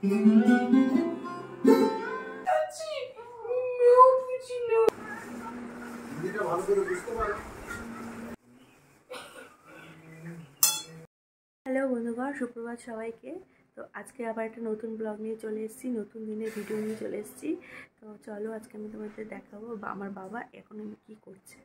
Hello বন্ধুগণ, সুপ্রভাত সবাইকে। তো আজকে আবার একটা নতুন ব্লগ নিয়ে চলে এসেছি, নতুন দিনের ভিডিও নিয়ে চলে এসেছি। তো চলো আজকে আমি তোমাদের দেখাবো আমার বাবা এখন আমি কী করছে।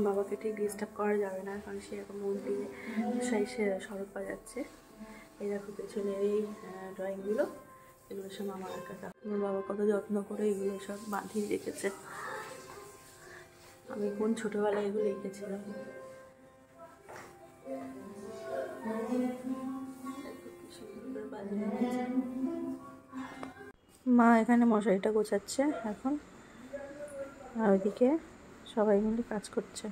বাবাকে ঠিক ডিস্টার্ব করা যাবে না, কারণ সে এখন মন দিয়ে সে শরৎ বাজাচ্ছে। এই দেখো পেছনে এই ড্রয়িংগুলো, এগুলো সব আমার কাকা। আমার বাবা কত যত্ন করে এগুলো সব বাঁধিয়ে রেখেছে। আমি কোন ছোটোবেলায় এগুলো এঁকেছিলাম। মা এখানে মশারিটা গোছাচ্ছে এখন, আর ওইদিকে সবাই মিলে কাজ করছে।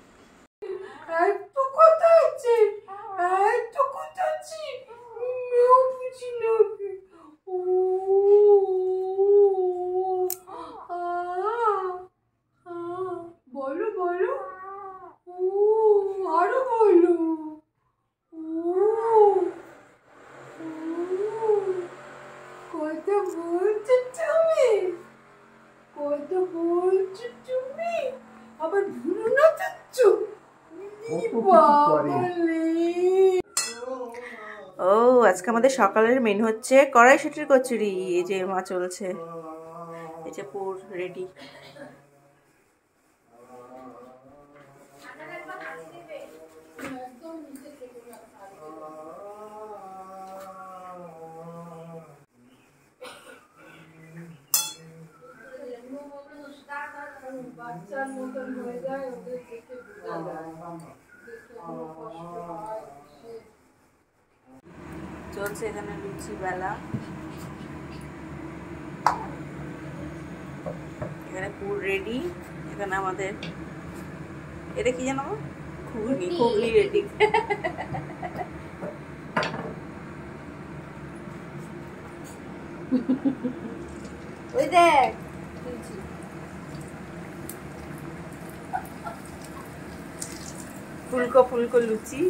বলো বলো, আরো বলো, কত বলছো তুমি, কত বলছো তুমি, আবার ভুলো না চাচ্ছ। ও আজকে আমাদের সকালের মেনু হচ্ছে কড়াইশুঁটির কচুরি। এই যে মা চলছে, এই যে পুর রেডি। বাচ্চার মতন হয়ে যায়, ওদের দেখে বোঝা যায়, কষ্ট হয়। চলছে এখানে লুচি বেলা, এখানে পুর রেডি। এখানে আমাদের এটা কি জানো, ঘুগনি রেডি। ওই দেখ ফুলকো ফুলকো লুচি।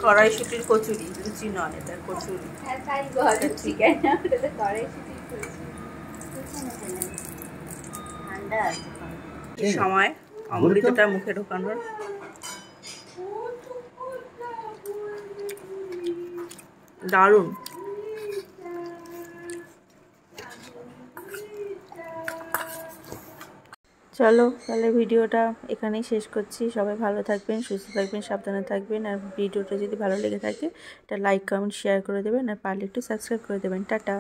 কড়াইশুঁটির কচুরি, লুচি নয়, এটা কচুরি। সময় অমৃতটা মুখে ঢোকানোর। দারুণ। চলো তাহলে ভিডিওটা এখানেই শেষ করছি। সবাই ভালো থাকবেন, সুস্থ থাকবেন, সাবধানে থাকবেন। আর ভিডিওটা যদি ভালো লেগে থাকে এটা লাইক কমেন্ট শেয়ার করে দেবেন, আর পারলে একটু সাবস্ক্রাইব করে দেবেন। টাটা।